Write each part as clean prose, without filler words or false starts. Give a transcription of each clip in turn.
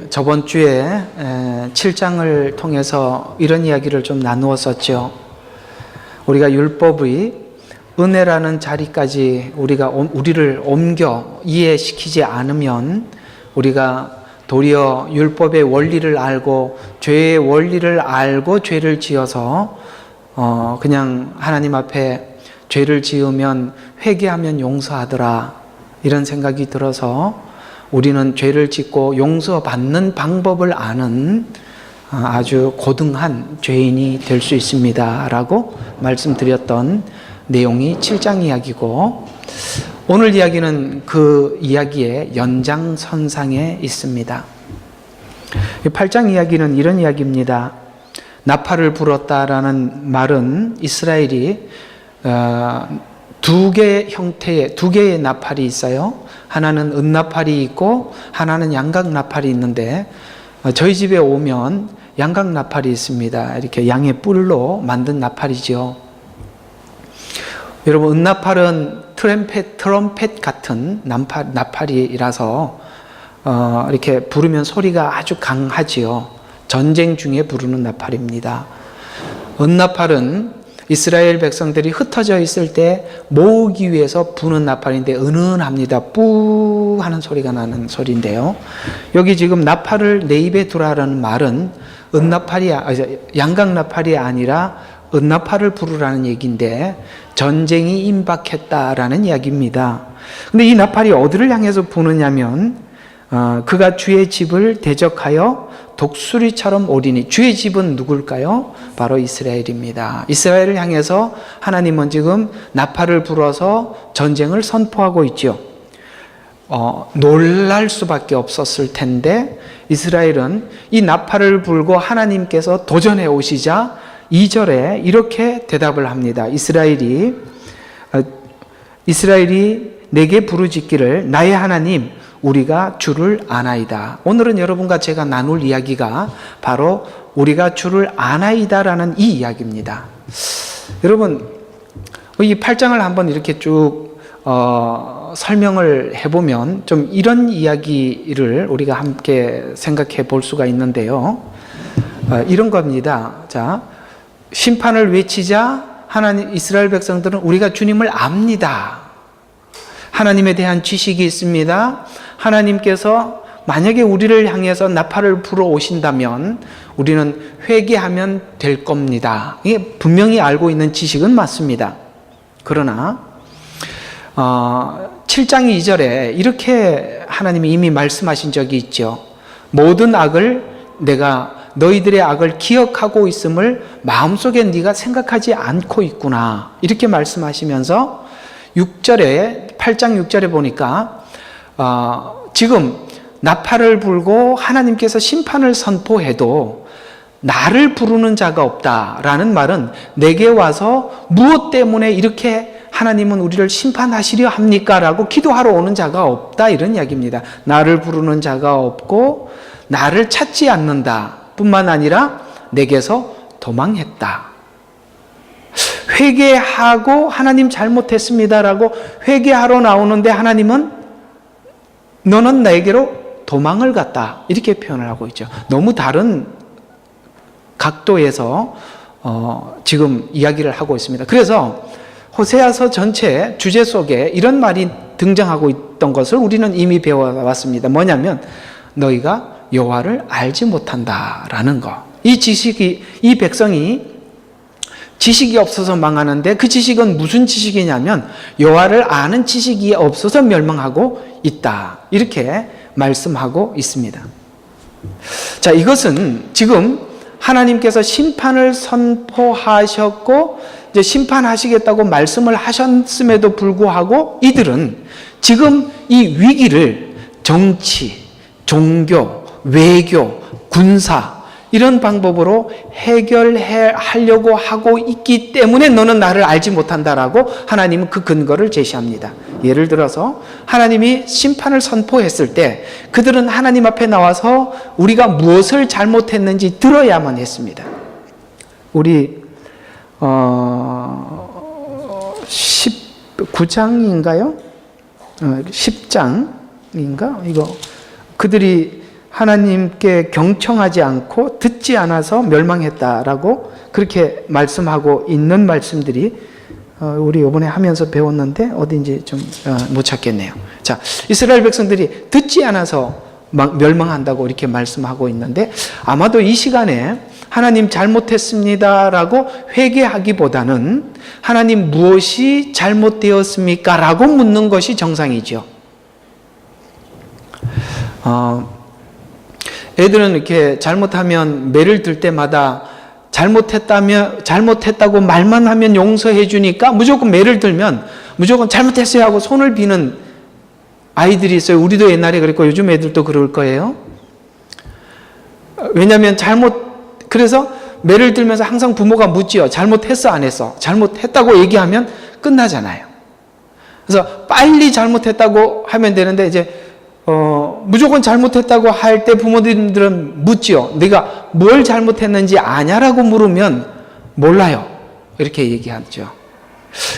저번 주에 7장을 통해서 이런 이야기를 좀 나누었었죠. 우리가 율법의 은혜라는 자리까지 우리를 옮겨 이해시키지 않으면 우리가 도리어 율법의 원리를 알고 죄의 원리를 알고 죄를 지어서 그냥 하나님 앞에 죄를 지으면 회개하면 용서하더라 이런 생각이 들어서 우리는 죄를 짓고 용서받는 방법을 아는 아주 고등한 죄인이 될 수 있습니다 라고 말씀드렸던 내용이 7장 이야기고, 오늘 이야기는 그 이야기의 연장선상에 있습니다. 8장 이야기는 이런 이야기입니다. 나팔을 불었다라는 말은 이스라엘이 두 개의 나팔이 있어요. 하나는 은나팔이 있고 하나는 양각나팔이 있는데, 저희 집에 오면 양각나팔이 있습니다. 이렇게 양의 뿔로 만든 나팔이죠. 여러분, 은나팔은 트럼펫 같은 나팔이라서 이렇게 부르면 소리가 아주 강하지요. 전쟁 중에 부르는 나팔입니다. 은나팔은 이스라엘 백성들이 흩어져 있을 때 모으기 위해서 부는 나팔인데 은은합니다. 뿌 하는 소리가 나는 소리인데요. 여기 지금 나팔을 내 입에 두라라는 말은 양각나팔이 아니라 은나팔을 부르라는 얘기인데, 전쟁이 임박했다라는 이야기입니다. 근데 이 나팔이 어디를 향해서 부느냐면 그가 주의 집을 대적하여 독수리처럼 오리니, 주의 집은 누굴까요? 바로 이스라엘입니다. 이스라엘을 향해서 하나님은 지금 나팔을 불어서 전쟁을 선포하고 있죠. 놀랄 수밖에 없었을 텐데 이스라엘은 이 나팔을 불고 하나님께서 도전해 오시자 2절에 이렇게 대답을 합니다. 이스라엘이 내게 부르짖기를 나의 하나님 우리가 주를 아나이다. 오늘은 여러분과 제가 나눌 이야기가 바로 우리가 주를 아나이다라는 이 이야기입니다. 여러분, 이 8장을 한번 이렇게 쭉 설명을 해보면 좀 이런 이야기를 우리가 함께 생각해 볼 수가 있는데요. 이런 겁니다. 자, 심판을 외치자 이스라엘 백성들은 우리가 주님을 압니다. 하나님에 대한 지식이 있습니다. 하나님께서 만약에 우리를 향해서 나팔을 불어 오신다면 우리는 회개하면 될 겁니다. 이게 분명히 알고 있는 지식은 맞습니다. 그러나 7장 2절에 이렇게 하나님이 이미 말씀하신 적이 있죠. 모든 악을 내가 너희들의 악을 기억하고 있음을 마음속에 네가 생각하지 않고 있구나. 이렇게 말씀하시면서 8장 6절에 보니까 지금 나팔을 불고 하나님께서 심판을 선포해도 나를 부르는 자가 없다라는 말은 내게 와서 무엇 때문에 이렇게 하나님은 우리를 심판하시려 합니까? 라고 기도하러 오는 자가 없다, 이런 이야기입니다. 나를 부르는 자가 없고 나를 찾지 않는다 뿐만 아니라 내게서 도망했다. 회개하고 하나님 잘못했습니다라고 회개하러 나오는데 하나님은 너는 나에게로 도망을 갔다, 이렇게 표현을 하고 있죠. 너무 다른 각도에서 지금 이야기를 하고 있습니다. 그래서 호세아서 전체 주제 속에 이런 말이 등장하고 있던 것을 우리는 이미 배워왔습니다. 뭐냐면 너희가 여호와를 알지 못한다라는 거. 이 백성이 지식이 없어서 망하는데 그 지식은 무슨 지식이냐면 여호와를 아는 지식이 없어서 멸망하고 있다, 이렇게 말씀하고 있습니다. 자, 이것은 지금 하나님께서 심판을 선포하셨고 이제 심판하시겠다고 말씀을 하셨음에도 불구하고 이들은 지금 이 위기를 정치, 종교, 외교, 군사 이런 방법으로 해결하려고 하고 있기 때문에 너는 나를 알지 못한다라고 하나님은 그 근거를 제시합니다. 예를 들어서 하나님이 심판을 선포했을 때 그들은 하나님 앞에 나와서 우리가 무엇을 잘못했는지 들어야만 했습니다. 우리 19장인가요? 10장인가? 이거 그들이 하나님께 경청하지 않고 듣지 않아서 멸망했다라고 그렇게 말씀하고 있는 말씀들이 우리 이번에 하면서 배웠는데 어딘지 좀 못 찾겠네요. 자, 이스라엘 백성들이 듣지 않아서 멸망한다고 이렇게 말씀하고 있는데 아마도 이 시간에 하나님 잘못했습니다라고 회개하기보다는 하나님 무엇이 잘못되었습니까? 라고 묻는 것이 정상이죠. 애들은 이렇게 잘못하면 매를 들 때마다 잘못했다고 말만 하면 용서해 주니까 무조건 매를 들면 무조건 잘못했어요 하고 손을 비는 아이들이 있어요. 우리도 옛날에 그랬고 요즘 애들도 그럴 거예요. 왜냐하면 그래서 매를 들면서 항상 부모가 묻지요. 잘못했어 안 했어? 잘못했다고 얘기하면 끝나잖아요. 그래서 빨리 잘못했다고 하면 되는데 이제 무조건 잘못했다고 할 때 부모님들은 묻지요. 네가 뭘 잘못했는지 아냐라고 물으면 몰라요. 이렇게 얘기하죠.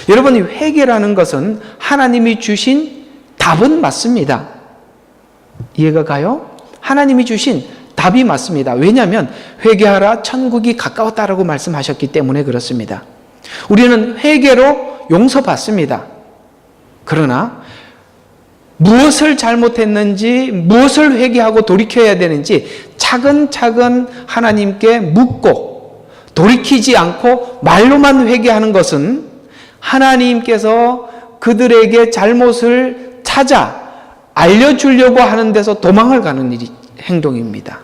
여러분, 이 회개라는 것은 하나님이 주신 답은 맞습니다. 이해가 가요? 하나님이 주신 답이 맞습니다. 왜냐하면 회개하라 천국이 가까웠다라고 말씀하셨기 때문에 그렇습니다. 우리는 회개로 용서받습니다. 그러나 무엇을 잘못했는지 무엇을 회개하고 돌이켜야 되는지 차근차근 하나님께 묻고 돌이키지 않고 말로만 회개하는 것은 하나님께서 그들에게 잘못을 찾아 알려주려고 하는 데서 도망을 가는 행동입니다.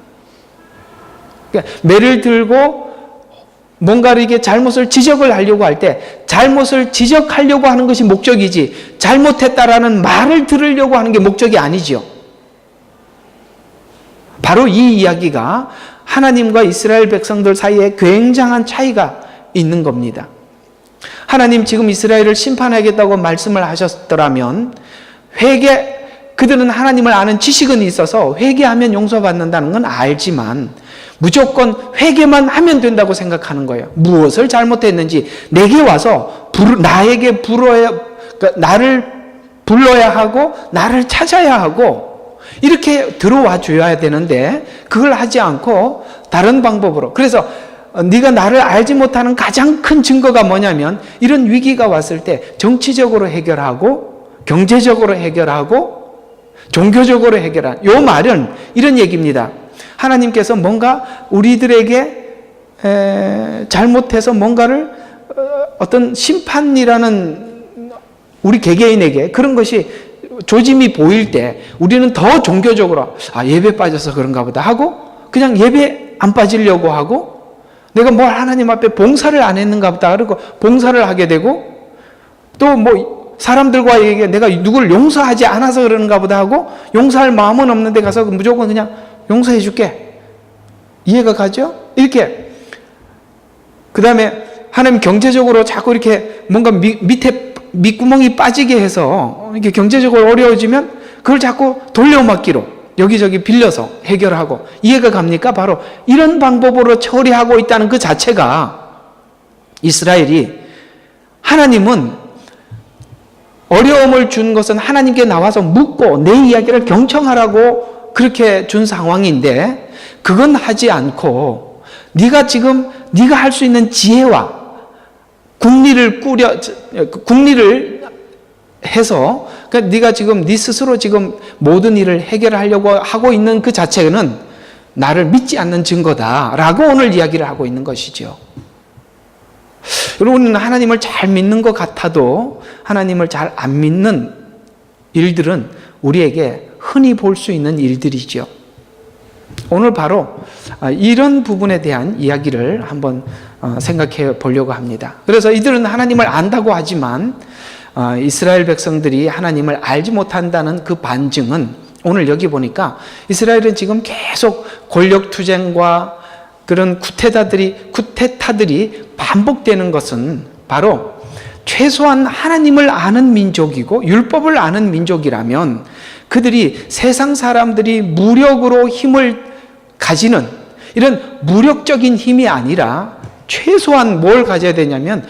그러니까 매를 들고 뭔가를 이게 잘못을 지적을 하려고 할 때 잘못을 지적하려고 하는 것이 목적이지 잘못했다라는 말을 들으려고 하는 게 목적이 아니죠. 바로 이 이야기가 하나님과 이스라엘 백성들 사이에 굉장한 차이가 있는 겁니다. 하나님 지금 이스라엘을 심판하겠다고 말씀을 하셨더라면 그들은 하나님을 아는 지식은 있어서 회개하면 용서받는다는 건 알지만 무조건 회개만 하면 된다고 생각하는 거예요. 무엇을 잘못했는지 내게 와서 나에게 나를 불러야 하고 나를 찾아야 하고 이렇게 들어와 줘야 되는데 그걸 하지 않고 다른 방법으로. 그래서 네가 나를 알지 못하는 가장 큰 증거가 뭐냐면 이런 위기가 왔을 때 정치적으로 해결하고 경제적으로 해결하고 종교적으로 해결한 요 말은 이런 얘기입니다. 하나님께서 뭔가 우리들에게 잘못해서 뭔가를 어떤 심판이라는 우리 개개인에게 그런 것이 조짐이 보일 때 우리는 더 종교적으로 예배 빠져서 그런가 보다 하고 그냥 예배 안 빠지려고 하고 내가 뭘 하나님 앞에 봉사를 안 했는가 보다 그러고 봉사를 하게 되고 또 뭐 사람들과에게 내가 누구를 용서하지 않아서 그러는가 보다 하고 용서할 마음은 없는데 가서 무조건 그냥 용서해 줄게. 이해가 가죠? 이렇게. 그 다음에 하나님 경제적으로 자꾸 이렇게 뭔가 밑에 밑구멍이 빠지게 해서 이렇게 경제적으로 어려워지면 그걸 자꾸 돌려막기로 여기저기 빌려서 해결하고. 이해가 갑니까? 바로 이런 방법으로 처리하고 있다는 그 자체가 이스라엘이 하나님은 어려움을 준 것은 하나님께 나와서 묻고 내 이야기를 경청하라고 그렇게 준 상황인데 그건 하지 않고 네가 할 수 있는 지혜와 국리를 해서 그러니까 네가 지금 네 스스로 지금 모든 일을 해결하려고 하고 있는 그 자체는 나를 믿지 않는 증거다라고 오늘 이야기를 하고 있는 것이죠. 여러분은 하나님을 잘 믿는 것 같아도 하나님을 잘 안 믿는 일들은 우리에게 흔히 볼 수 있는 일들이죠. 오늘 바로 이런 부분에 대한 이야기를 한번 생각해 보려고 합니다. 그래서 이들은 하나님을 안다고 하지만 이스라엘 백성들이 하나님을 알지 못한다는 그 반증은 오늘 여기 보니까 이스라엘은 지금 계속 권력투쟁과 그런 쿠데타들이 반복되는 것은 바로 최소한 하나님을 아는 민족이고 율법을 아는 민족이라면 그들이 세상 사람들이 무력으로 힘을 가지는 이런 무력적인 힘이 아니라 최소한 뭘 가져야 되냐면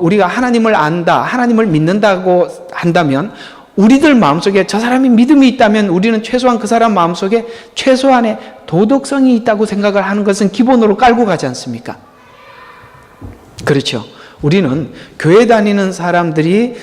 우리가 하나님을 안다, 하나님을 믿는다고 한다면 우리들 마음속에 저 사람이 믿음이 있다면 우리는 최소한 그 사람 마음속에 최소한의 도덕성이 있다고 생각을 하는 것은 기본으로 깔고 가지 않습니까? 그렇죠. 우리는 교회 다니는 사람들이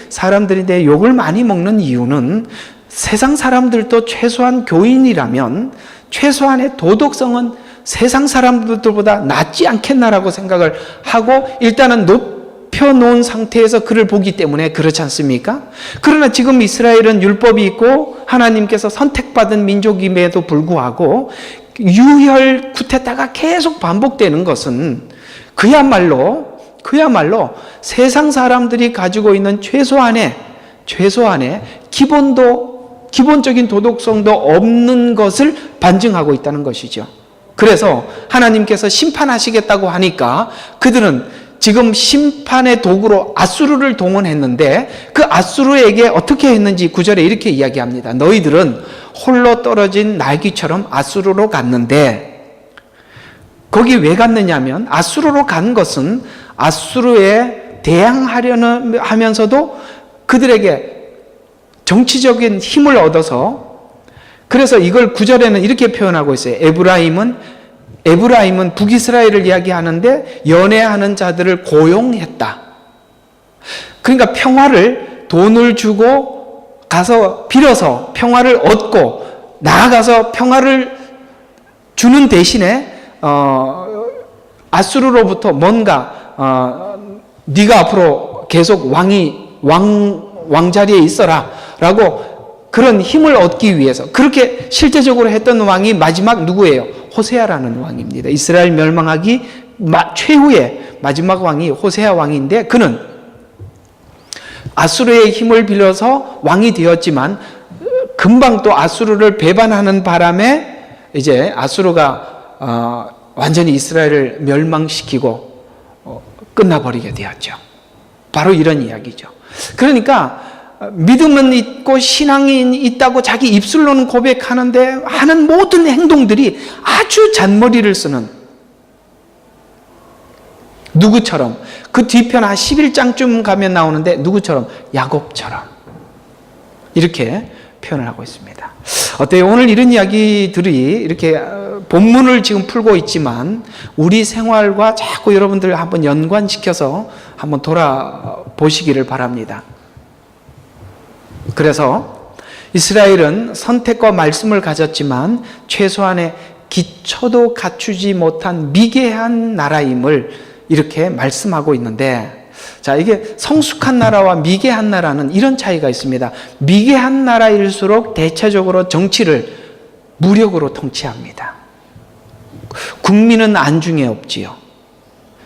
내 욕을 많이 먹는 이유는 세상 사람들도 최소한 교인이라면 최소한의 도덕성은 세상 사람들보다 낫지 않겠나라고 생각을 하고 일단은 높여놓은 상태에서 그를 보기 때문에 그렇지 않습니까? 그러나 지금 이스라엘은 율법이 있고 하나님께서 선택받은 민족임에도 불구하고 유혈 쿠데타가 계속 반복되는 것은 그야말로 세상 사람들이 가지고 있는 최소한의 기본적인 도덕성도 없는 것을 반증하고 있다는 것이죠. 그래서 하나님께서 심판하시겠다고 하니까 그들은 지금 심판의 도구로 앗수르를 동원했는데 그 앗수르에게 어떻게 했는지 9절에 이렇게 이야기합니다. 너희들은 홀로 떨어진 날기처럼 앗수르로 갔는데 거기 왜 갔느냐면 앗수르로 간 것은 앗수르에 대항하려는 하면서도 그들에게 정치적인 힘을 얻어서 그래서 이걸 9절에는 이렇게 표현하고 있어요. 에브라임은 북이스라엘을 이야기하는데 연애하는 자들을 고용했다. 그러니까 평화를 돈을 주고 가서 빌어서 평화를 얻고 나아가서 평화를 주는 대신에 앗수르로부터 뭔가 네가 앞으로 계속 왕자리에 있어라 라고 그런 힘을 얻기 위해서 그렇게 실제적으로 했던 왕이 마지막 누구예요? 호세아라는 왕입니다. 이스라엘 멸망하기 최후의 마지막 왕이 호세아 왕인데 그는 앗수르의 힘을 빌려서 왕이 되었지만 금방 또 앗수르를 배반하는 바람에 이제 앗수르가 완전히 이스라엘을 멸망시키고 끝나버리게 되었죠. 바로 이런 이야기죠. 그러니까 믿음은 있고 신앙이 있다고 자기 입술로는 고백하는데 하는 모든 행동들이 아주 잔머리를 쓰는 누구처럼 그 뒤편 한 11장쯤 가면 나오는데 누구처럼? 야곱처럼 이렇게 표현을 하고 있습니다. 어때요? 오늘 이런 이야기들이 이렇게 본문을 지금 풀고 있지만 우리 생활과 자꾸 여러분들 한번 연관시켜서 한번 돌아보시기를 바랍니다. 그래서 이스라엘은 선택과 말씀을 가졌지만 최소한의 기초도 갖추지 못한 미개한 나라임을 이렇게 말씀하고 있는데 자, 이게 성숙한 나라와 미개한 나라는 이런 차이가 있습니다. 미개한 나라일수록 대체적으로 정치를 무력으로 통치합니다. 국민은 안중에 없지요.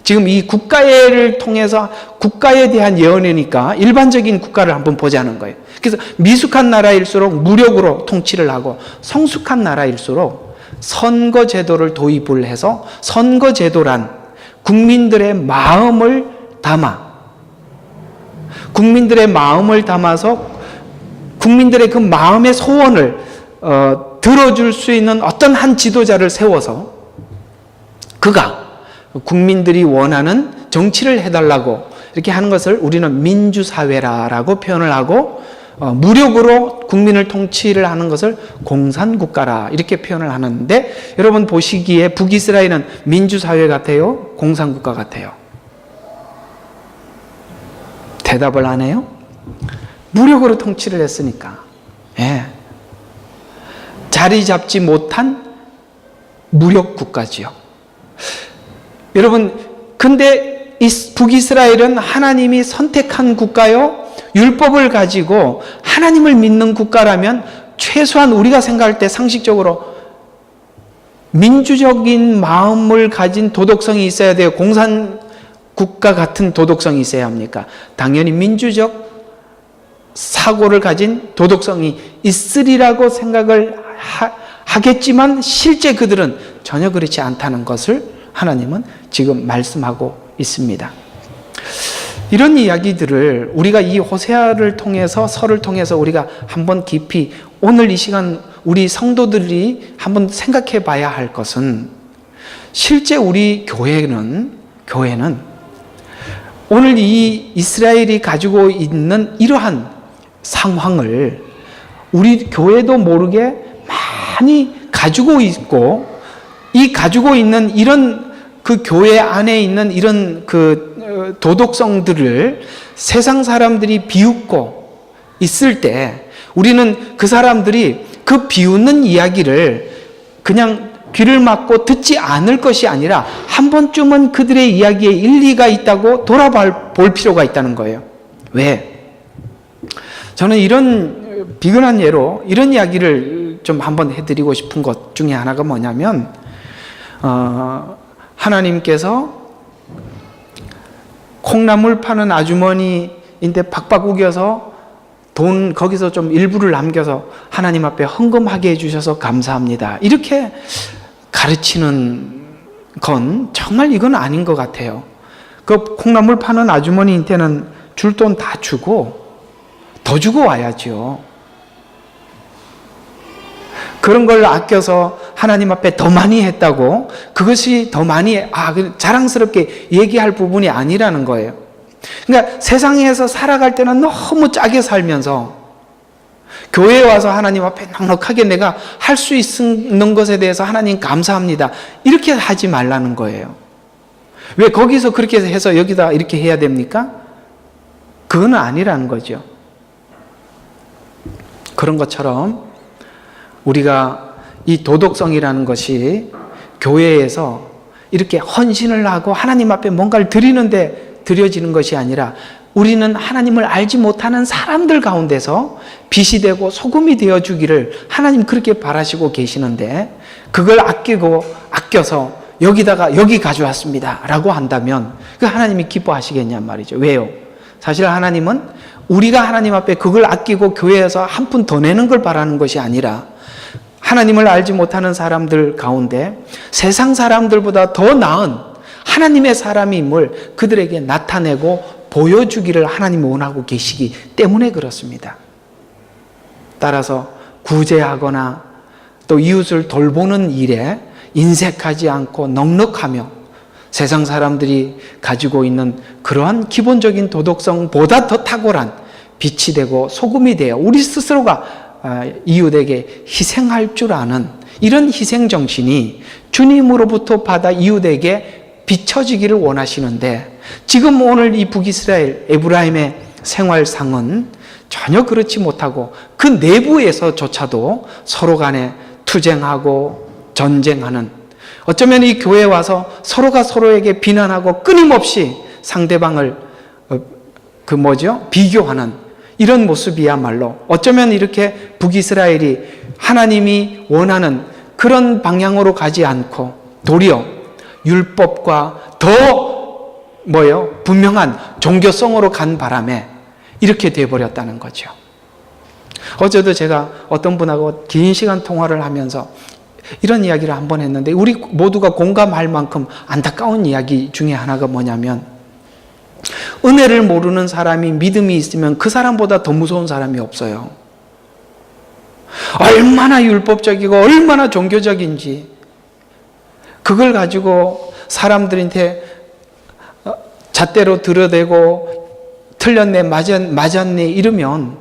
지금 이 국가를 통해서 국가에 대한 예언이니까 일반적인 국가를 한번 보자는 거예요. 그래서 미숙한 나라일수록 무력으로 통치를 하고 성숙한 나라일수록 선거제도를 도입을 해서 선거제도란 국민들의 마음을 담아서 국민들의 그 마음의 소원을 들어줄 수 있는 어떤 한 지도자를 세워서 그가 국민들이 원하는 정치를 해달라고 이렇게 하는 것을 우리는 민주사회라고 표현을 하고 무력으로 국민을 통치를 하는 것을 공산국가라 이렇게 표현을 하는데 여러분 보시기에 북이스라엘은 민주사회 같아요? 공산국가 같아요? 대답을 안 해요? 무력으로 통치를 했으니까 예. 자리 잡지 못한 무력국가지요. 여러분 근데 북이스라엘은 하나님이 선택한 국가요? 율법을 가지고 하나님을 믿는 국가라면 최소한 우리가 생각할 때 상식적으로 민주적인 마음을 가진 도덕성이 있어야 돼요? 공산국가 같은 도덕성이 있어야 합니까? 당연히 민주적 사고를 가진 도덕성이 있으리라고 생각을 하겠지만 실제 그들은 전혀 그렇지 않다는 것을 하나님은 지금 말씀하고 있습니다. 이런 이야기들을 우리가 이 호세아를 통해서 설을 통해서 우리가 한번 깊이 오늘 이 시간 우리 성도들이 한번 생각해 봐야 할 것은 실제 우리 교회는 오늘 이 이스라엘이 가지고 있는 이러한 상황을 우리 교회도 모르게 많이 가지고 있고, 이 가지고 있는 이런 그 교회 안에 있는 이런 그 도덕성들을 세상 사람들이 비웃고 있을 때 우리는 그 사람들이 그 비웃는 이야기를 그냥 귀를 막고 듣지 않을 것이 아니라 한 번쯤은 그들의 이야기에 일리가 있다고 돌아볼 필요가 있다는 거예요. 왜? 저는 이런 비근한 예로 이런 이야기를 좀 한번 해드리고 싶은 것 중에 하나가 뭐냐면, 하나님께서 콩나물 파는 아주머니인데 박박 우겨서 돈 거기서 좀 일부를 남겨서 하나님 앞에 헌금하게 해주셔서 감사합니다, 이렇게 가르치는 건 정말 이건 아닌 것 같아요. 그 콩나물 파는 아주머니한테는 줄 돈 다 주고 더 주고 와야죠. 그런 걸 아껴서 하나님 앞에 더 많이 했다고 그것이 더 많이 자랑스럽게 얘기할 부분이 아니라는 거예요. 그러니까 세상에서 살아갈 때는 너무 짜게 살면서 교회에 와서 하나님 앞에 넉넉하게 내가 할 수 있는 것에 대해서 하나님 감사합니다, 이렇게 하지 말라는 거예요. 왜 거기서 그렇게 해서 여기다 이렇게 해야 됩니까? 그건 아니라는 거죠. 그런 것처럼 우리가 이 도덕성이라는 것이 교회에서 이렇게 헌신을 하고 하나님 앞에 뭔가를 드리는데 드려지는 것이 아니라 우리는 하나님을 알지 못하는 사람들 가운데서 빛이 되고 소금이 되어주기를 하나님 그렇게 바라시고 계시는데, 그걸 아껴서 여기다가 여기 가져왔습니다 라고 한다면 그 하나님이 기뻐하시겠냔 말이죠. 왜요? 사실 하나님은 우리가 하나님 앞에 그걸 아끼고 교회에서 한 푼 더 내는 걸 바라는 것이 아니라 하나님을 알지 못하는 사람들 가운데 세상 사람들보다 더 나은 하나님의 사람임을 그들에게 나타내고 보여주기를 하나님이 원하고 계시기 때문에 그렇습니다. 따라서 구제하거나 또 이웃을 돌보는 일에 인색하지 않고 넉넉하며 세상 사람들이 가지고 있는 그러한 기본적인 도덕성보다 더 탁월한 빛이 되고 소금이 되어 우리 스스로가 이웃에게 희생할 줄 아는 이런 희생정신이 주님으로부터 받아 이웃에게 비춰지기를 원하시는데, 지금 오늘 이 북이스라엘 에브라임의 생활상은 전혀 그렇지 못하고 그 내부에서조차도 서로 간에 투쟁하고 전쟁하는, 어쩌면 이 교회에 와서 서로가 서로에게 비난하고 끊임없이 상대방을 비교하는 이런 모습이야말로 어쩌면 이렇게 북이스라엘이 하나님이 원하는 그런 방향으로 가지 않고 도리어 율법과 더 분명한 종교성으로 간 바람에 이렇게 돼버렸다는 거죠. 어제도 제가 어떤 분하고 긴 시간 통화를 하면서 이런 이야기를 한번 했는데 우리 모두가 공감할 만큼 안타까운 이야기 중에 하나가 뭐냐면, 은혜를 모르는 사람이 믿음이 있으면 그 사람보다 더 무서운 사람이 없어요. 얼마나 율법적이고 얼마나 종교적인지 그걸 가지고 사람들한테 잣대로 들어대고 틀렸네 맞았네 이러면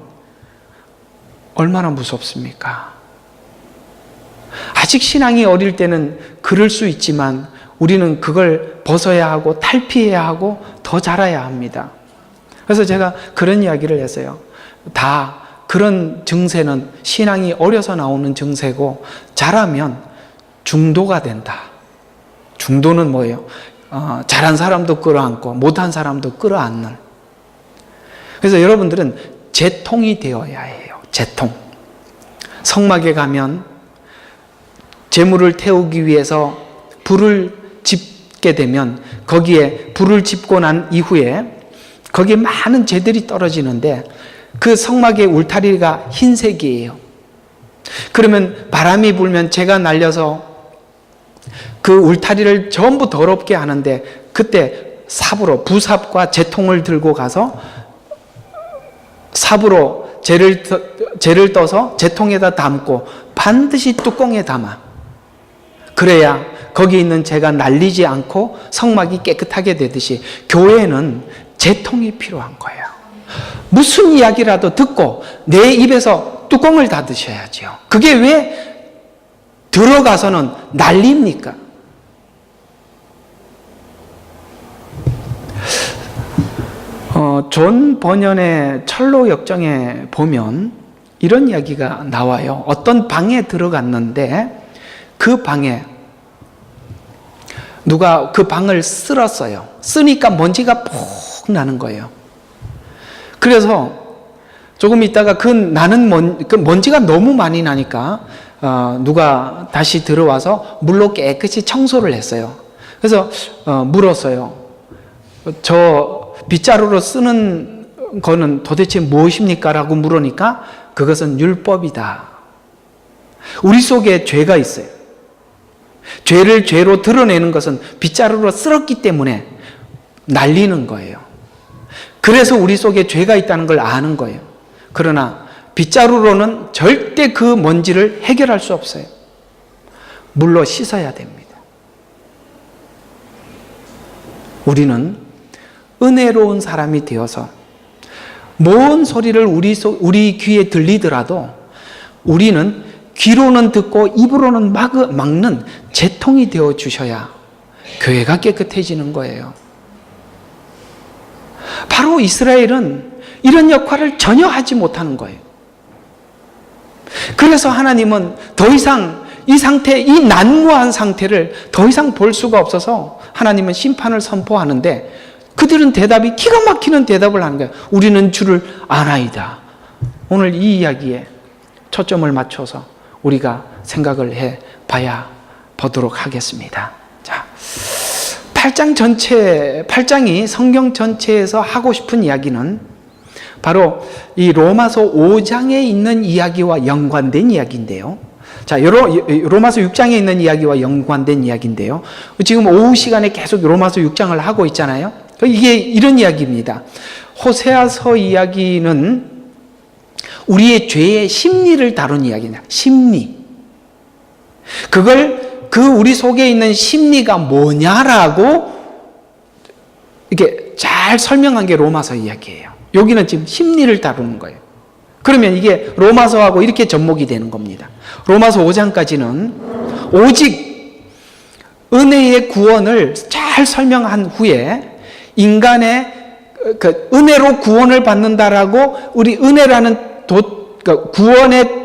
얼마나 무섭습니까? 아직 신앙이 어릴 때는 그럴 수 있지만 우리는 그걸 벗어야 하고 탈피해야 하고 더 자라야 합니다. 그래서 제가 그런 이야기를 했어요. 다 그런 증세는 신앙이 어려서 나오는 증세고 자라면 중도가 된다. 중도는 뭐예요? 잘한 사람도 끌어안고 못한 사람도 끌어안는. 그래서 여러분들은 재통이 되어야 해요. 재통. 성막에 가면 제물을 태우기 위해서 불을 짓게 되면 거기에 불을 짓고 난 이후에 거기에 많은 재들이 떨어지는데 그 성막의 울타리가 흰색이에요. 그러면 바람이 불면 재가 날려서 그 울타리를 전부 더럽게 하는데 그때 삽으로 부삽과 재통을 들고 가서 삽으로 재를 떠서 재통에다 담고 반드시 뚜껑에 담아. 그래야 거기 있는 재가 날리지 않고 성막이 깨끗하게 되듯이 교회는 재통이 필요한 거예요. 무슨 이야기라도 듣고 내 입에서 뚜껑을 닫으셔야죠. 그게 왜 들어가서는 난리입니까? 존 버년의 철로 역정에 보면 이런 이야기가 나와요. 어떤 방에 들어갔는데 그 방에 누가 그 방을 쓸었어요. 쓰니까 먼지가 푹 나는 거예요. 그래서 조금 있다가 그 먼지가 너무 많이 나니까 누가 다시 들어와서 물로 깨끗이 청소를 했어요. 그래서 물었어요. 저 빗자루로 쓰는 거는 도대체 무엇입니까? 라고 물으니까 그것은 율법이다. 우리 속에 죄가 있어요. 죄를 죄로 드러내는 것은 빗자루로 쓸었기 때문에 날리는 거예요. 그래서 우리 속에 죄가 있다는 걸 아는 거예요. 그러나 빗자루로는 절대 그 먼지를 해결할 수 없어요. 물로 씻어야 됩니다. 우리는 은혜로운 사람이 되어서 뭔 소리를 우리 귀에 들리더라도 우리는 귀로는 듣고 입으로는 막는 재통이 되어 주셔야 교회가 깨끗해지는 거예요. 바로 이스라엘은 이런 역할을 전혀 하지 못하는 거예요. 그래서 하나님은 더 이상 이 난무한 상태를 더 이상 볼 수가 없어서 하나님은 심판을 선포하는데 그들은 대답이 기가 막히는 대답을 하는 거예요. 우리는 주를 아나이다. 오늘 이 이야기에 초점을 맞춰서 우리가 생각을 해 보도록 하겠습니다. 자, 8장이 성경 전체에서 하고 싶은 이야기는 바로 이 로마서 5장에 있는 이야기와 연관된 이야기인데요. 자, 로마서 6장에 있는 이야기와 연관된 이야기인데요. 지금 오후 시간에 계속 로마서 6장을 하고 있잖아요. 이게 이런 이야기입니다. 호세아서 이야기는 우리의 죄의 심리를 다룬 이야기냐. 심리. 그걸 우리 속에 있는 심리가 뭐냐라고 이렇게 잘 설명한 게 로마서 이야기예요. 여기는 지금 심리를 다루는 거예요. 그러면 이게 로마서하고 이렇게 접목이 되는 겁니다. 로마서 5장까지는 오직 은혜의 구원을 잘 설명한 후에 인간의 은혜로 구원을 받는다라고 우리 은혜라는 구원의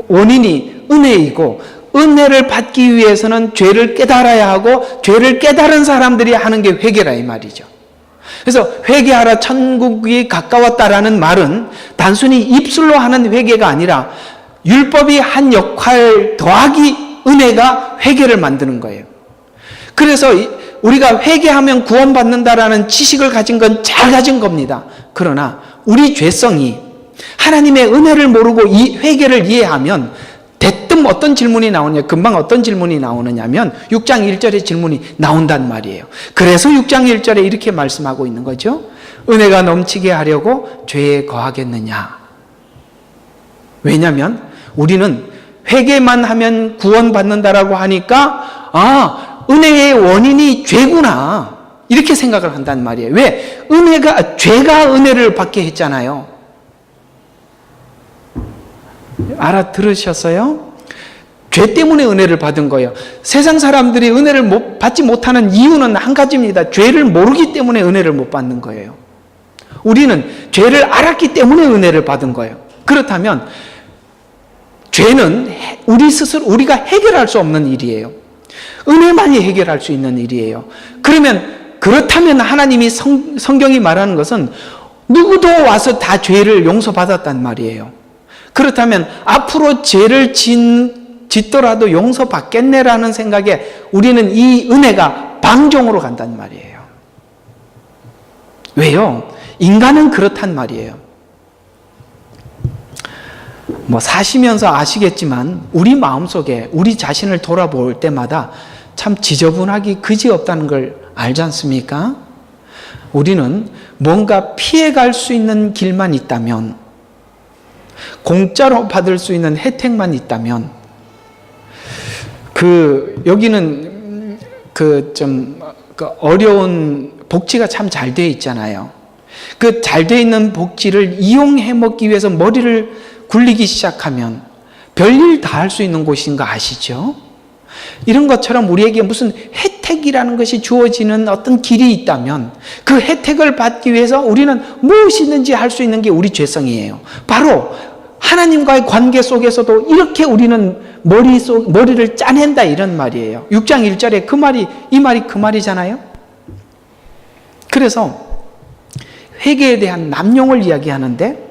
원인이 은혜이고 은혜를 받기 위해서는 죄를 깨달아야 하고 죄를 깨달은 사람들이 하는 게 회개라 이 말이죠. 그래서 회개하라 천국이 가까웠다라는 말은 단순히 입술로 하는 회개가 아니라 율법이 한 역할 더하기 은혜가 회개를 만드는 거예요. 그래서 우리가 회개하면 구원받는다라는 지식을 가진 건 잘 가진 겁니다. 그러나 우리 죄성이 하나님의 은혜를 모르고 이 회개를 이해하면 대뜸 어떤 질문이 나오냐, 금방 어떤 질문이 나오느냐면 6장 1절의 질문이 나온단 말이에요. 그래서 6장 1절에 이렇게 말씀하고 있는 거죠. 은혜가 넘치게 하려고 죄에 거하겠느냐. 왜냐하면 우리는 회개만 하면 구원받는다라고 하니까 은혜의 원인이 죄구나 이렇게 생각을 한단 말이에요. 왜? 죄가 은혜를 받게 했잖아요. 알아들으셨어요? 죄 때문에 은혜를 받은 거예요. 세상 사람들이 은혜를 받지 못하는 이유는 한 가지입니다. 죄를 모르기 때문에 은혜를 못 받는 거예요. 우리는 죄를 알았기 때문에 은혜를 받은 거예요. 그렇다면 죄는 우리가 해결할 수 없는 일이에요. 은혜만이 해결할 수 있는 일이에요. 그렇다면 하나님이 성경이 말하는 것은 누구도 와서 다 죄를 용서받았단 말이에요. 그렇다면 앞으로 죄를 짓더라도 용서받겠네라는 생각에 우리는 이 은혜가 방종으로 간단 말이에요. 왜요? 인간은 그렇단 말이에요. 사시면서 아시겠지만 우리 마음속에 우리 자신을 돌아볼 때마다 참 지저분하기 그지없다는 걸 알지 않습니까? 우리는 뭔가 피해갈 수 있는 길만 있다면, 공짜로 받을 수 있는 혜택만 있다면, 여기는 어려운 복지가 참 잘 되어 있잖아요. 그 잘 돼 있는 복지를 이용해 먹기 위해서 머리를 굴리기 시작하면 별일 다 할 수 있는 곳인 거 아시죠? 이런 것처럼 우리에게 무슨 혜택이라는 것이 주어지는 어떤 길이 있다면 그 혜택을 받기 위해서 우리는 무엇이든지 할 수 있는 게 우리 죄성이에요. 바로 하나님과의 관계 속에서도 이렇게 우리는 머리를 짜낸다 이런 말이에요. 6장 1절에 이 말이 그 말이잖아요. 그래서 회개에 대한 남용을 이야기하는데,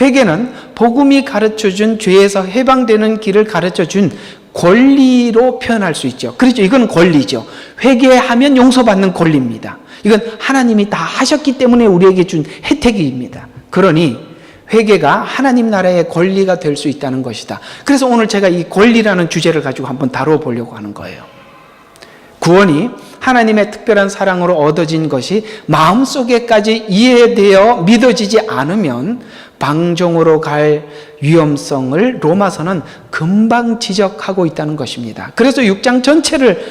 회개는 복음이 가르쳐준 죄에서 해방되는 길을 가르쳐준 권리로 표현할 수 있죠. 그렇죠. 이건 권리죠. 회개하면 용서받는 권리입니다. 이건 하나님이 다 하셨기 때문에 우리에게 준 혜택입니다. 그러니 회개가 하나님 나라의 권리가 될 수 있다는 것이다. 그래서 오늘 제가 이 권리라는 주제를 가지고 한번 다뤄보려고 하는 거예요. 구원이 하나님의 특별한 사랑으로 얻어진 것이 마음속에까지 이해되어 믿어지지 않으면 방종으로 갈 위험성을 로마서는 금방 지적하고 있다는 것입니다. 그래서 6장 전체를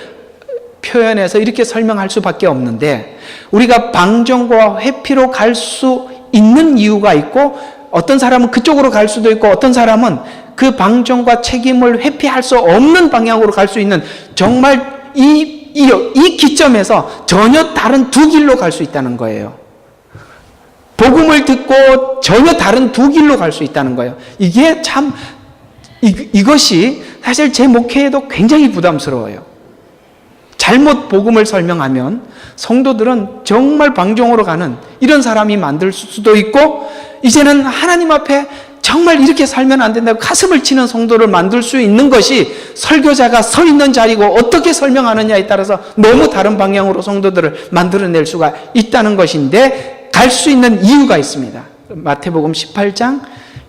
표현해서 이렇게 설명할 수밖에 없는데, 우리가 방종과 회피로 갈 수 있는 이유가 있고, 어떤 사람은 그쪽으로 갈 수도 있고, 어떤 사람은 그 방종과 책임을 회피할 수 없는 방향으로 갈 수 있는, 정말 이 기점에서 전혀 다른 두 길로 갈 수 있다는 거예요. 복음을 듣고 전혀 다른 두 길로 갈 수 있다는 거예요. 이게 참, 이것이 사실 제 목회에도 굉장히 부담스러워요. 잘못 복음을 설명하면 성도들은 정말 방종으로 가는 이런 사람이 만들 수도 있고, 이제는 하나님 앞에 정말 이렇게 살면 안 된다고 가슴을 치는 성도를 만들 수 있는 것이 설교자가 서 있는 자리고 어떻게 설명하느냐에 따라서 너무 다른 방향으로 성도들을 만들어낼 수가 있다는 것인데, 갈 수 있는 이유가 있습니다. 마태복음 18장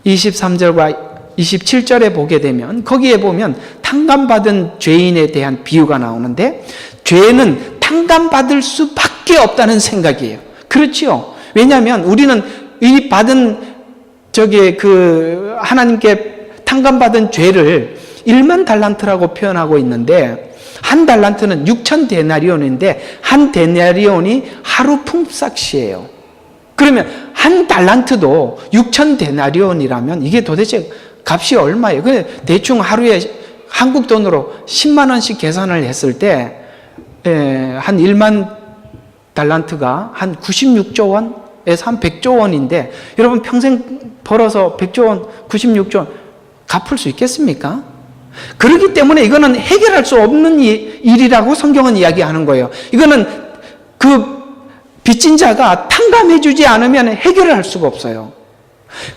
23절과 27절에 보게 되면, 거기에 보면 탕감받은 죄인에 대한 비유가 나오는데, 죄는 탕감받을 수밖에 없다는 생각이에요. 그렇지요. 왜냐하면 우리는 이 받은 하나님께 탕감받은 죄를 1만 달란트라고 표현하고 있는데, 한 달란트는 6천 데나리온인데 한 데나리온이 하루 품삯이에요. 그러면 한 달란트도 6천 데나리온이라면 이게 도대체 값이 얼마예요? 대충 하루에 한국 돈으로 10만 원씩 계산을 했을 때 한 1만 달란트가 한 96조 원에서 한 100조 원인데, 여러분 평생 벌어서 100조 원, 96조 원 갚을 수 있겠습니까? 그렇기 때문에 이거는 해결할 수 없는 일이라고 성경은 이야기하는 거예요. 이거는 그 빚진 자가 탕감해주지 않으면 해결을 할 수가 없어요.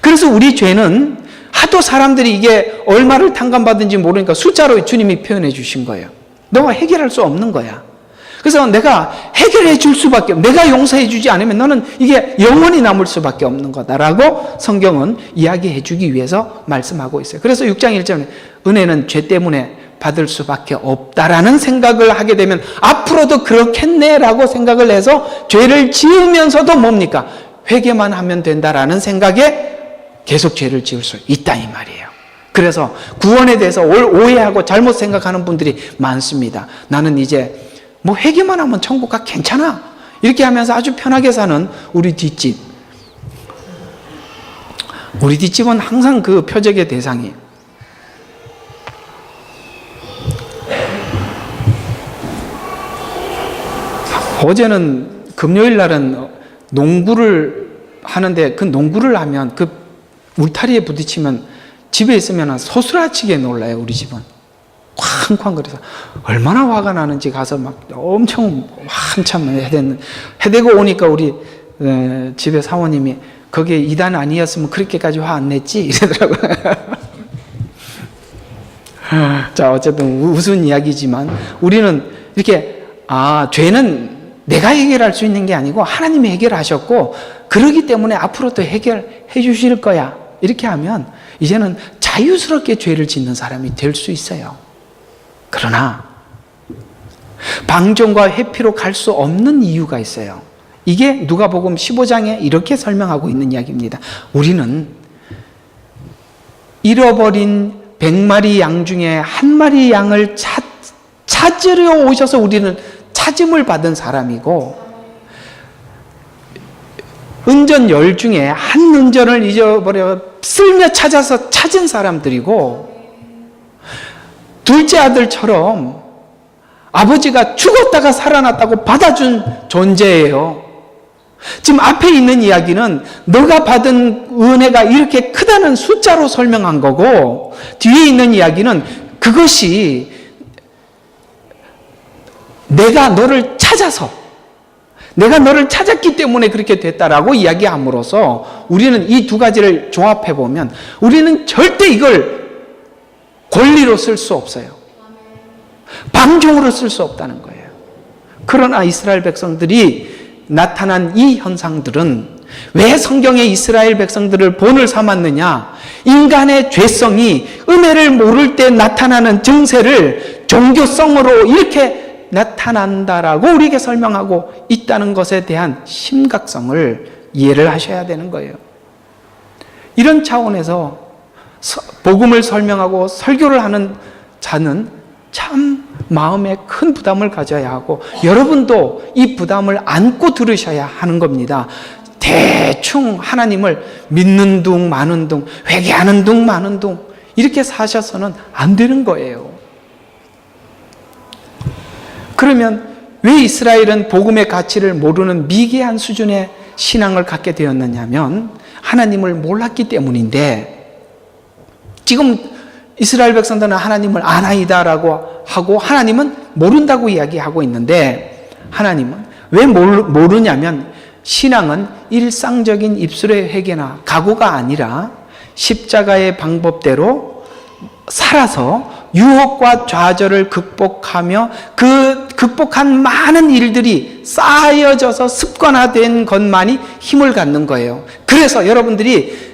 그래서 우리 죄는 하도 사람들이 이게 얼마를 탕감받은지 모르니까 숫자로 주님이 표현해 주신 거예요. 너가 해결할 수 없는 거야. 그래서 내가 해결해 줄 수밖에, 내가 용서해 주지 않으면 너는 이게 영원히 남을 수밖에 없는 거다라고 성경은 이야기해 주기 위해서 말씀하고 있어요. 그래서 6장 1절에 은혜는 죄 때문에 받을 수밖에 없다라는 생각을 하게 되면 앞으로도 그렇겠네라고 생각을 해서 죄를 지으면서도 뭡니까? 회개만 하면 된다라는 생각에 계속 죄를 지을 수 있다 이 말이에요. 그래서 구원에 대해서 오해하고 잘못 생각하는 분들이 많습니다. 나는 이제 뭐 회개만 하면 천국 가 괜찮아, 이렇게 하면서 아주 편하게 사는 우리 뒷집. 우리 뒷집은 항상 그 표적의 대상이에요. 어제는 금요일 날은 농구를 하는데, 그 농구를 하면 그 울타리에 부딪히면 집에 있으면 소스라치게 놀라요. 우리 집은 쾅쾅 거려서 얼마나 화가 나는지 가서 막 엄청 한참 해대고 오니까 우리 집에 사모님이 거기에 이단 아니었으면 그렇게까지 화 안 냈지 이러더라고요. 자, 어쨌든 웃은 이야기지만 우리는 이렇게 죄는 내가 해결할 수 있는 게 아니고 하나님이 해결하셨고, 그러기 때문에 앞으로 또 해결해 주실 거야, 이렇게 하면 이제는 자유스럽게 죄를 짓는 사람이 될 수 있어요. 그러나 방종과 회피로 갈 수 없는 이유가 있어요. 이게 누가복음 15장에 이렇게 설명하고 있는 이야기입니다. 우리는 잃어버린 100마리 양 중에 한 마리 양을 찾으려 오셔서 우리는 찾음을 받은 사람이고, 은전 10 중에 한 은전을 잊어버려 쓸며 찾아서 찾은 사람들이고, 둘째 아들처럼 아버지가 죽었다가 살아났다고 받아준 존재예요. 지금 앞에 있는 이야기는 너가 받은 은혜가 이렇게 크다는 숫자로 설명한 거고, 뒤에 있는 이야기는 그것이 내가 너를 찾아서, 내가 너를 찾았기 때문에 그렇게 됐다라고 이야기함으로써 우리는 이 두 가지를 조합해 보면 우리는 절대 이걸 권리로 쓸 수 없어요. 방종으로 쓸 수 없다는 거예요. 그러나 이스라엘 백성들이 나타난 이 현상들은 왜 성경에 이스라엘 백성들을 본을 삼았느냐? 인간의 죄성이 은혜를 모를 때 나타나는 증세를 종교성으로 이렇게 나타난다라고 우리에게 설명하고 있다는 것에 대한 심각성을 이해를 하셔야 되는 거예요. 이런 차원에서 복음을 설명하고 설교를 하는 자는 참 마음에 큰 부담을 가져야 하고, 여러분도 이 부담을 안고 들으셔야 하는 겁니다. 대충 하나님을 믿는 둥 마는 둥, 회개하는 둥 마는 둥 이렇게 사셔서는 안 되는 거예요. 그러면 왜 이스라엘은 복음의 가치를 모르는 미개한 수준의 신앙을 갖게 되었느냐면 하나님을 몰랐기 때문인데, 지금 이스라엘 백성들은 하나님을 아나이다라고 하고 하나님은 모른다고 이야기하고 있는데, 하나님은 왜 모르냐면 신앙은 일상적인 입술의 회개나 각오가 아니라 십자가의 방법대로 살아서 유혹과 좌절을 극복하며 그 극복한 많은 일들이 쌓여져서 습관화된 것만이 힘을 갖는 거예요. 그래서 여러분들이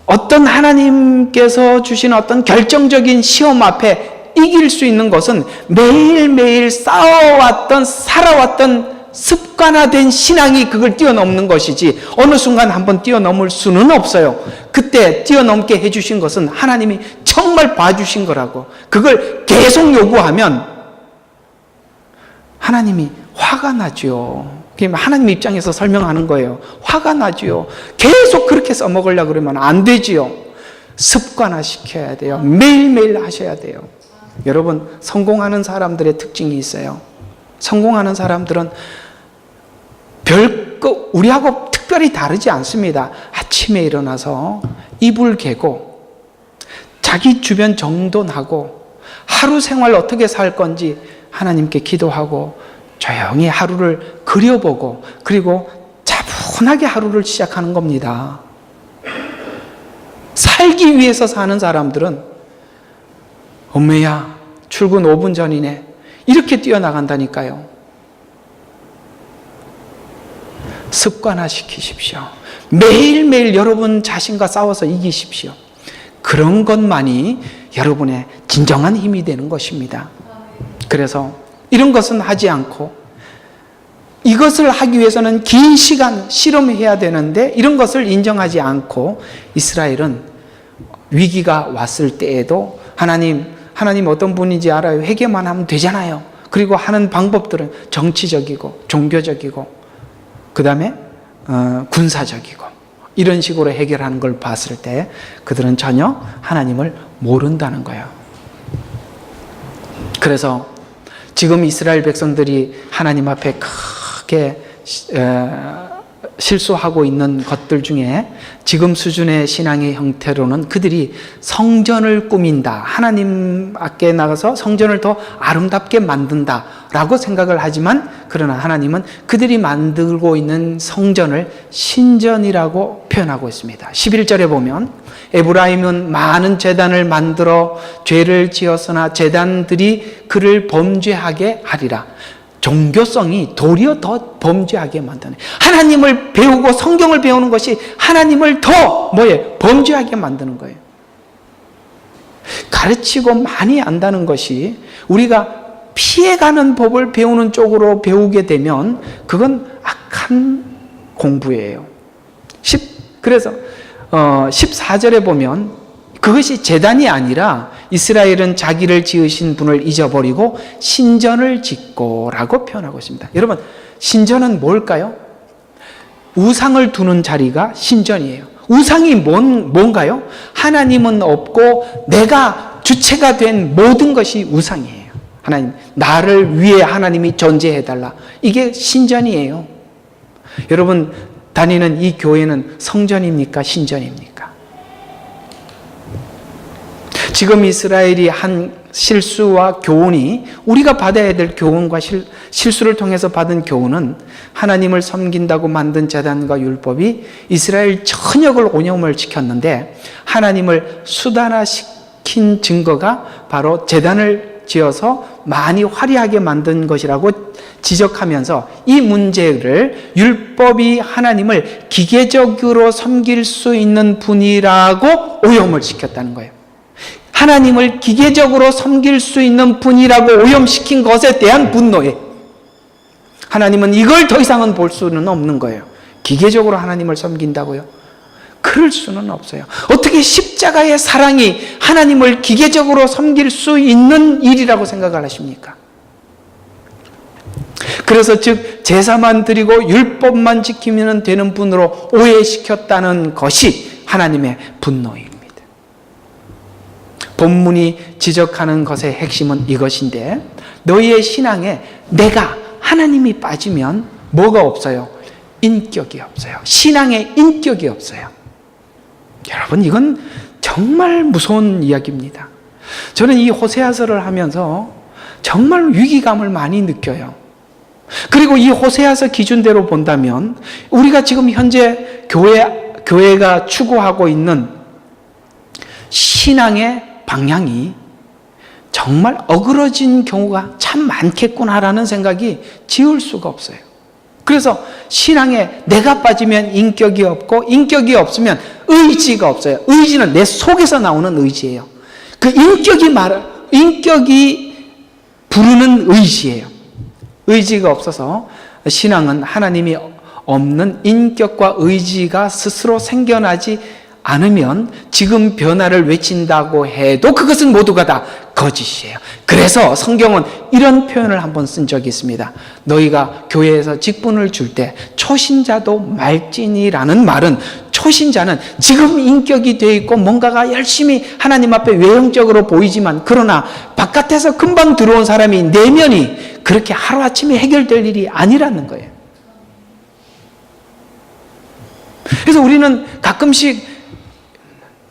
어떤 하나님께서 주신 어떤 결정적인 시험 앞에 이길 수 있는 것은 매일매일 쌓아왔던, 살아왔던 습관화된 신앙이 그걸 뛰어넘는 것이지, 어느 순간 한번 뛰어넘을 수는 없어요. 그때 뛰어넘게 해주신 것은 하나님이 정말 봐주신 거라고. 그걸 계속 요구하면 하나님이 화가 나죠. 하나님 입장에서 설명하는 거예요. 화가 나죠. 계속 그렇게 써먹으려고 그러면 안 되지요. 습관화시켜야 돼요. 매일매일 하셔야 돼요. 여러분, 성공하는 사람들의 특징이 있어요. 성공하는 사람들은 별거 우리하고 특별히 다르지 않습니다. 아침에 일어나서 이불 개고 자기 주변 정돈하고 하루 생활 어떻게 살 건지 하나님께 기도하고 조용히 하루를 그려보고 그리고 차분하게 하루를 시작하는 겁니다. 살기 위해서 사는 사람들은 엄매야 출근 5분 전이네 이렇게 뛰어나간다니까요. 습관화시키십시오. 매일매일 여러분 자신과 싸워서 이기십시오. 그런 것만이 여러분의 진정한 힘이 되는 것입니다. 그래서 이런 것은 하지 않고, 이것을 하기 위해서는 긴 시간 실험해야 되는데 이런 것을 인정하지 않고 이스라엘은 위기가 왔을 때에도 하나님 어떤 분인지 알아요. 회개만 하면 되잖아요. 그리고 하는 방법들은 정치적이고 종교적이고 그 다음에 군사적이고 이런 식으로 해결하는 걸 봤을 때 그들은 전혀 하나님을 모른다는 거예요. 그래서 지금 이스라엘 백성들이 하나님 앞에 크게 실수하고 있는 것들 중에 지금 수준의 신앙의 형태로는 그들이 성전을 꾸민다, 하나님 앞에 나가서 성전을 더 아름답게 만든다 라고 생각을 하지만, 그러나 하나님은 그들이 만들고 있는 성전을 신전이라고 표현하고 있습니다. 11절에 보면 에브라임은 많은 제단을 만들어 죄를 지었으나 제단들이 그를 범죄하게 하리라. 종교성이 도리어 더 범죄하게 만드네. 하나님을 배우고 성경을 배우는 것이 하나님을 더 범죄하게 만드는 거예요. 가르치고 많이 안다는 것이 우리가 피해가는 법을 배우는 쪽으로 배우게 되면 그건 악한 공부예요. 그래서 14절에 보면 그것이 제단이 아니라 이스라엘은 자기를 지으신 분을 잊어버리고 신전을 짓고 라고 표현하고 있습니다. 여러분, 신전은 뭘까요? 우상을 두는 자리가 신전이에요. 우상이 뭔가요? 하나님은 없고 내가 주체가 된 모든 것이 우상이에요. 하나님, 나를 위해 하나님이 존재해달라. 이게 신전이에요. 여러분 다니는 이 교회는 성전입니까? 신전입니까? 지금 이스라엘이 한 실수와 교훈이, 우리가 받아야 될 교훈과 실수를 통해서 받은 교훈은, 하나님을 섬긴다고 만든 제단과 율법이 이스라엘 전역을 오염을 시켰는데 하나님을 수단화시킨 증거가 바로 제단을 지어서 많이 화려하게 만든 것이라고 지적하면서 이 문제를 율법이 하나님을 기계적으로 섬길 수 있는 분이라고 오염을 시켰다는 거예요. 하나님을 기계적으로 섬길 수 있는 분이라고 오염시킨 것에 대한 분노에, 하나님은 이걸 더 이상은 볼 수는 없는 거예요. 기계적으로 하나님을 섬긴다고요? 그럴 수는 없어요. 어떻게 십자가의 사랑이 하나님을 기계적으로 섬길 수 있는 일이라고 생각을 하십니까? 그래서 즉 제사만 드리고 율법만 지키면 되는 분으로 오해시켰다는 것이 하나님의 분노입니다. 본문이 지적하는 것의 핵심은 이것인데, 너희의 신앙에 내가 하나님이 빠지면 뭐가 없어요? 인격이 없어요. 신앙에 인격이 없어요. 여러분, 이건 정말 무서운 이야기입니다. 저는 이 호세아서를 하면서 정말 위기감을 많이 느껴요. 그리고 이 호세아서 기준대로 본다면 우리가 지금 현재 교회가 추구하고 있는 신앙의 방향이 정말 어그러진 경우가 참 많겠구나라는 생각이 지울 수가 없어요. 그래서 신앙에 내가 빠지면 인격이 없고, 인격이 없으면 의지가 없어요. 의지는 내 속에서 나오는 의지예요. 그 인격이 부르는 의지예요. 의지가 없어서 신앙은 하나님이 없는 인격과 의지가 스스로 생겨나지 않으면 지금 변화를 외친다고 해도 그것은 모두가 다 거짓이에요. 그래서 성경은 이런 표현을 한번 쓴 적이 있습니다. 너희가 교회에서 직분을 줄 때 초신자도 말진이라는 말은, 초신자는 지금 인격이 되어 있고 뭔가가 열심히 하나님 앞에 외형적으로 보이지만, 그러나 바깥에서 금방 들어온 사람이 내면이 그렇게 하루아침에 해결될 일이 아니라는 거예요. 그래서 우리는 가끔씩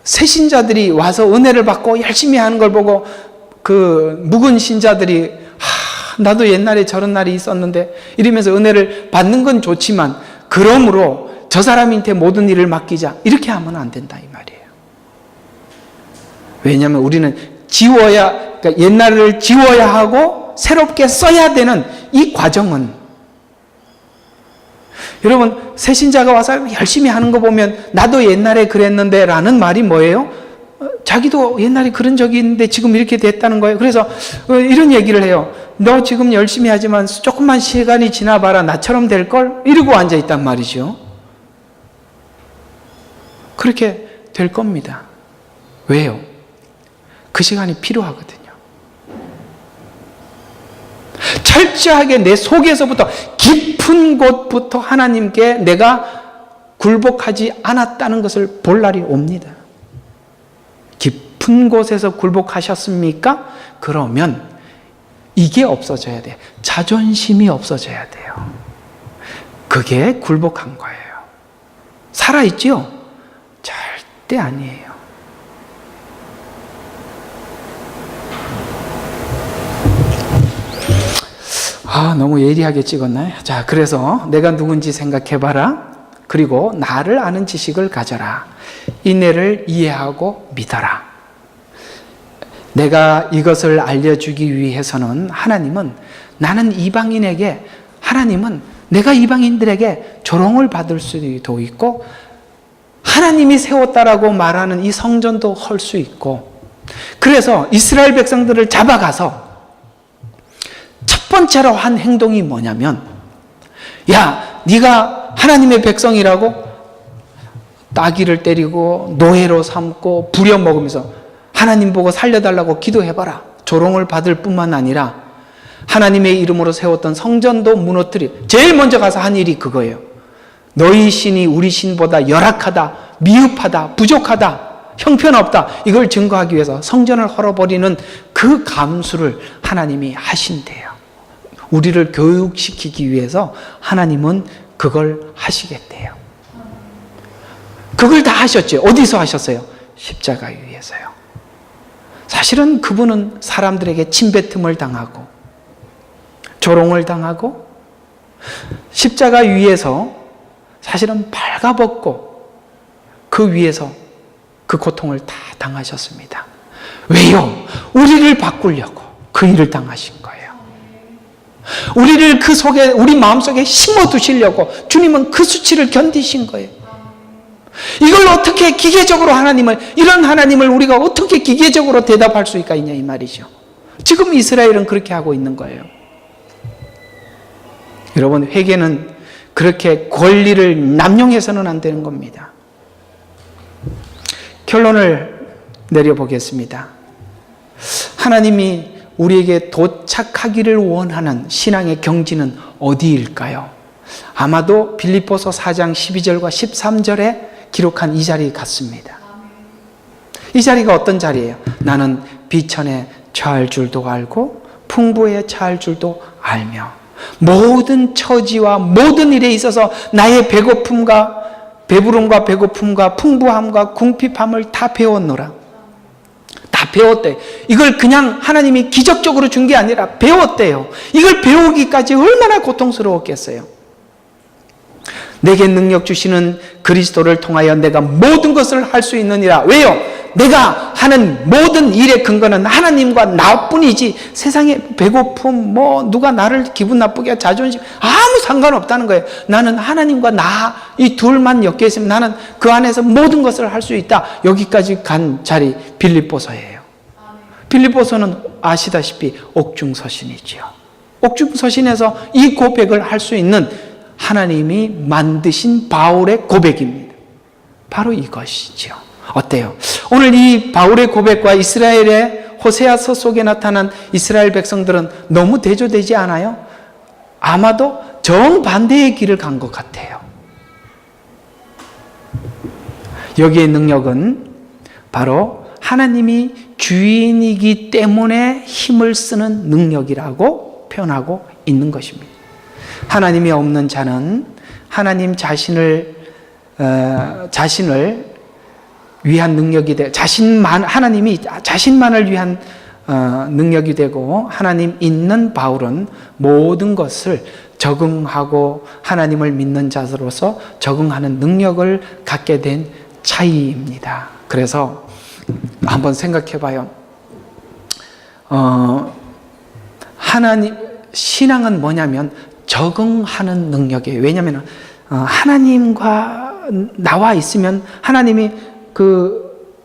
새신자들이 와서 은혜를 받고 열심히 하는 걸 보고 그 묵은 신자들이 나도 옛날에 저런 날이 있었는데 이러면서 은혜를 받는 건 좋지만, 그러므로 저 사람한테 모든 일을 맡기자, 이렇게 하면 안 된다 이 말이에요. 왜냐하면 우리는 그러니까 옛날을 지워야 하고 새롭게 써야 되는 이 과정은, 여러분 새신자가 와서 열심히 하는 거 보면 나도 옛날에 그랬는데 라는 말이 뭐예요? 자기도 옛날에 그런 적이 있는데 지금 이렇게 됐다는 거예요. 그래서 이런 얘기를 해요. 너 지금 열심히 하지만 조금만 시간이 지나봐라, 나처럼 될걸? 이러고 앉아있단 말이죠. 그렇게 될 겁니다. 왜요? 그 시간이 필요하거든요. 철저하게 내 속에서부터, 깊은 곳부터 하나님께 내가 굴복하지 않았다는 것을 볼 날이 옵니다. 깊은 곳에서 굴복하셨습니까? 그러면 이게 없어져야 돼요. 자존심이 없어져야 돼요. 그게 굴복한 거예요. 살아있죠? 절대 아니에요. 너무 예리하게 찍었나요? 자, 그래서 내가 누군지 생각해봐라. 그리고 나를 아는 지식을 가져라. 인내를 이해하고 믿어라. 내가 이것을 알려주기 위해서는 나는 이방인에게, 하나님은 내가 이방인들에게 조롱을 받을 수도 있고, 하나님이 세웠다라고 말하는 이 성전도 헐 수 있고, 그래서 이스라엘 백성들을 잡아가서 첫 번째로 한 행동이 뭐냐면, 야, 네가 하나님의 백성이라고 따귀를 때리고 노예로 삼고 부려먹으면서 하나님 보고 살려달라고 기도해봐라. 조롱을 받을 뿐만 아니라 하나님의 이름으로 세웠던 성전도 무너뜨리, 제일 먼저 가서 한 일이 그거예요. 너희 신이 우리 신보다 열악하다, 미흡하다, 부족하다, 형편없다, 이걸 증거하기 위해서 성전을 헐어버리는 그 감수를 하나님이 하신대요. 우리를 교육시키기 위해서 하나님은 그걸 하시겠대요. 그걸 다 하셨죠. 어디서 하셨어요? 십자가 위에서요. 사실은 그분은 사람들에게 침뱉음을 당하고 조롱을 당하고 십자가 위에서 사실은 발가벗고 그 위에서 그 고통을 다 당하셨습니다. 왜요? 우리를 바꾸려고 그 일을 당하신 거예요. 우리를 그 속에, 우리 마음속에 심어두시려고 주님은 그 수치를 견디신 거예요. 이걸 어떻게 기계적으로 이런 하나님을 우리가 어떻게 기계적으로 대답할 수 있냐 이 말이죠. 지금 이스라엘은 그렇게 하고 있는 거예요. 여러분, 회개는 그렇게 권리를 남용해서는 안 되는 겁니다. 결론을 내려보겠습니다. 하나님이 우리에게 도착하기를 원하는 신앙의 경지는 어디일까요? 아마도 빌립보서 4장 12절과 13절에 기록한 이 자리 같습니다. 이 자리가 어떤 자리예요? 나는 비천에 처할 줄도 알고 풍부에 처할 줄도 알며 모든 처지와 모든 일에 있어서 나의 배부름과 배고픔과 풍부함과 궁핍함을 다 배웠노라. 다 배웠대. 이걸 그냥 하나님이 기적적으로 준 게 아니라 배웠대요. 이걸 배우기까지 얼마나 고통스러웠겠어요. 내게 능력 주시는 그리스도를 통하여 내가 모든 것을 할 수 있느니라. 왜요? 내가 하는 모든 일의 근거는 하나님과 나뿐이지 세상에 배고픔, 누가 나를 기분 나쁘게 자존심 아무 상관없다는 거예요. 나는 하나님과 나 이 둘만 엮여 있으면 나는 그 안에서 모든 것을 할 수 있다. 여기까지 간 자리 빌립보서예요. 빌립보서는 아시다시피 옥중서신이지요. 옥중서신에서 이 고백을 할 수 있는 하나님이 만드신 바울의 고백입니다. 바로 이것이죠. 어때요? 오늘 이 바울의 고백과 이스라엘의 호세아서 속에 나타난 이스라엘 백성들은 너무 대조되지 않아요? 아마도 정반대의 길을 간 것 같아요. 여기의 능력은 바로 하나님이 주인이기 때문에 힘을 쓰는 능력이라고 표현하고 있는 것입니다. 하나님이 없는 자는 하나님 자신을 위한 능력이 되고 하나님이 자신만을 위한 능력이 되고 하나님 있는 바울은 모든 것을 적응하고 하나님을 믿는 자로서 적응하는 능력을 갖게 된 차이입니다. 그래서 한번 생각해 봐요. 신앙은 뭐냐면 적응하는 능력이에요. 왜냐하면 하나님과 나와 있으면 하나님이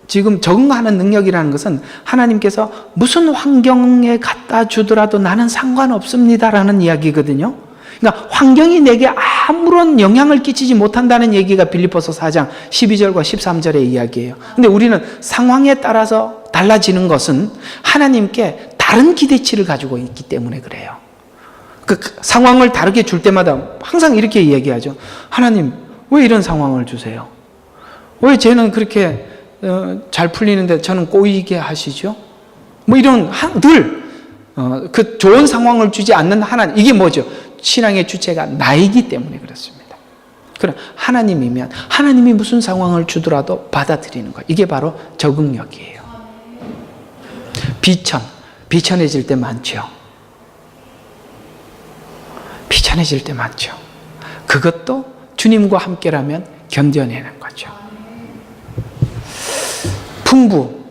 지금 적응하는 능력이라는 것은 하나님께서 무슨 환경에 갖다 주더라도 나는 상관없습니다라는 이야기거든요. 그러니까 환경이 내게 아무런 영향을 끼치지 못한다는 얘기가 빌립보서 4장 12절과 13절의 이야기예요. 근데 우리는 상황에 따라서 달라지는 것은 하나님께 다른 기대치를 가지고 있기 때문에 그래요. 그 상황을 다르게 줄 때마다 항상 이렇게 이야기하죠. 하나님, 왜 이런 상황을 주세요? 왜 쟤는 그렇게 잘 풀리는데 저는 꼬이게 하시죠? 이런 그 좋은 상황을 주지 않는 하나님, 이게 뭐죠? 신앙의 주체가 나이기 때문에 그렇습니다. 그럼 하나님이면 하나님이 무슨 상황을 주더라도 받아들이는 거예요. 이게 바로 적응력이에요. 비천해질 때 많죠. 비천해질 때 많죠. 그것도 주님과 함께라면 견뎌내는 거죠. 풍부.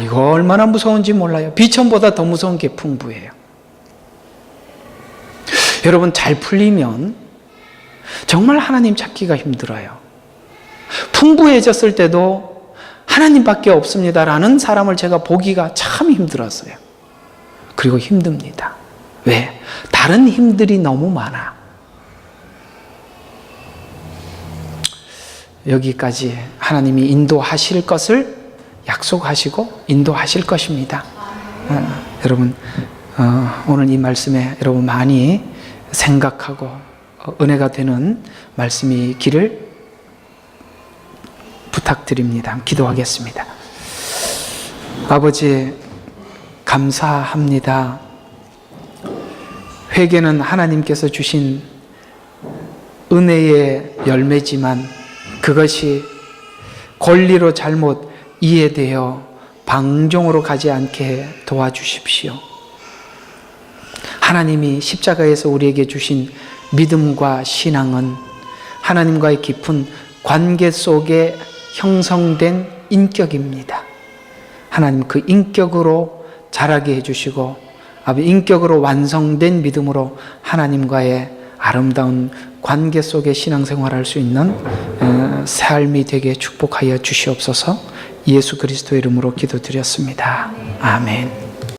이거 얼마나 무서운지 몰라요. 비천보다 더 무서운 게 풍부예요. 여러분, 잘 풀리면 정말 하나님 찾기가 힘들어요. 풍부해졌을 때도 하나님밖에 없습니다라는 사람을 제가 보기가 참 힘들었어요. 그리고 힘듭니다. 왜? 다른 힘들이 너무 많아. 여기까지 하나님이 인도하실 것을 약속하시고 인도하실 것입니다. 여러분, 오늘 이 말씀에 여러분 많이 생각하고 은혜가 되는 말씀이 기를 부탁드립니다. 기도하겠습니다. 아버지, 감사합니다. 회개는 하나님께서 주신 은혜의 열매지만 그것이 권리로 잘못 이해되어 방종으로 가지 않게 도와주십시오. 하나님이 십자가에서 우리에게 주신 믿음과 신앙은 하나님과의 깊은 관계 속에 형성된 인격입니다. 하나님 그 인격으로 자라게 해주시고 인격으로 완성된 믿음으로 하나님과의 아름다운 관계 속에 신앙생활할 수 있는 삶이 되게 축복하여 주시옵소서. 예수 그리스도의 이름으로 기도드렸습니다. 아멘.